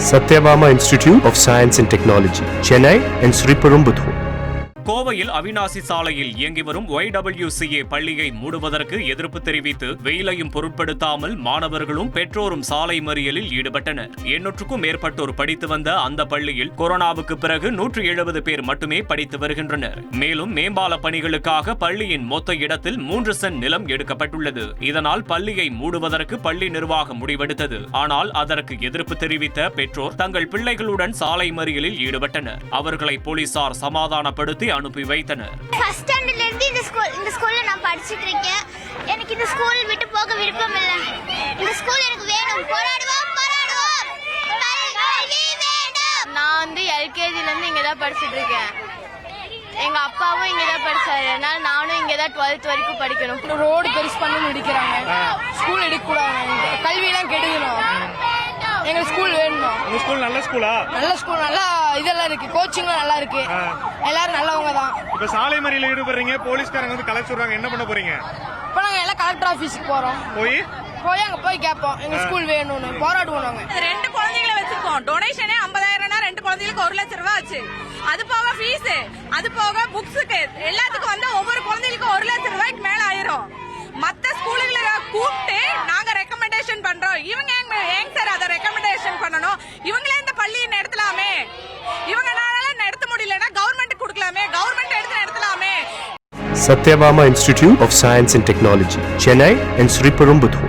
Satyabama Institute of Science and Technology, Chennai and Sriperumbudur. கோவையில் அவிநாசி சாலையில் இயங்கி வரும் YWCA பள்ளியை மூடுவதற்கு எதிர்ப்பு தெரிவித்து வெயிலையும் பொருட்படுத்தாமல் மாணவர்களும் பெற்றோரும் சாலை மறியலில் ஈடுபட்டனர். 800க்கும் மேற்பட்டோர் படித்து வந்த அந்த பள்ளியில் கொரோனாவுக்கு பிறகு 170 பேர் மட்டுமே படித்து வருகின்றனர். மேலும் மேம்பால பணிகளுக்காக பள்ளியின் மொத்த இடத்தில் 3 சென்ட் நிலம் எடுக்கப்பட்டுள்ளது. இதனால் பள்ளியை மூடுவதற்கு பள்ளி நிர்வாகம் முடிவெடுத்தது. ஆனால் அதற்கு எதிர்ப்பு தெரிவித்த பெற்றோர் தங்கள் பிள்ளைகளுடன் சாலை மறியலில் ஈடுபட்டனர். அவர்களை போலீசார் சமாதானப்படுத்தி அனுப்பி வைத்தனர். ஃபர்ஸ்ட் ஸ்டாண்டர்ட்ல இருந்து இந்த ஸ்கூல்ல நான் படிச்சிட்டு இருக்கேன். எனக்கு இந்த ஸ்கூல் விட்டு போக விருப்பம் இல்ல. இந்த ஸ்கூல் எனக்கு வேணும். போராடுவோம். கல்வி வேணும். நான் வந்து LKG ல இருந்து இங்க தான் படிச்சிட்டு இருக்கேன். எங்க அப்பாவும் இங்க தான் படிச்சாரு. அதனால நானும் இங்க தான் 12th வரைக்கும் படிக்கணும். ரோடு பெருசு பண்ணி முடிக்கிறாங்க. ஸ்கூல் எடுக்க கூடாது. கல்வி எல்லாம் கெடுக்கணும். எங்க ஸ்கூல் வேணும். உங்க ஸ்கூல் நல்ல ஸ்கூலா? நல்ல ஸ்கூல், நல்லா இதெல்லாம் இருக்கு. கோச்சிங்லாம் நல்லா இருக்கு. எல்லாரும் நல்லவங்க தான். இப்ப சாலை மறியலில் ஈடுபடுறீங்க, போலீஸ்காரங்க வந்து கலெக்டர் என்ன பண்ண போறீங்க? இப்ப நாங்க எல்லாம் கலெக்டர் ஆபீஸ்க்கு போறோம். அங்க போய் கேட்போம், எங்க ஸ்கூல் வேணும்னு போராடுவோம். நாங்க 2 குழந்தைகளை வச்சிருக்கோம். டொனேஷனே 50,000னா 2 குழந்தைகளுக்கு 1 லட்சம் ரூபாய் ஆச்சு. அது போக ஃபீஸ், அது போக புக்ஸுக்கு எல்லாத்துக்கும் வந்து ஒவ்வொரு குழந்தைகளுக்கும் 1 லட்சம் ரூபாய்க்கு மேல ஆயிரும். மத்த ஸ்கூலுகளை கூப்பிட்டு நாங்க ரெக்கமெண்டேஷன் பண்றோம். இவங்க ஏங்க சார் அதை ரெக்கமெண்டேஷன் பண்ணணும்? இவங்களே இந்த பள்ளியை நடத்தலாமே. இவங்களால நடத்த முடியலன்னா கவர்மெண்ட் கொடுக்கலாமே. கவர்மெண்ட் எடுத்து நடத்தலாமே. Satyabama Institute of Science and Technology, Chennai and Sriperumbudur.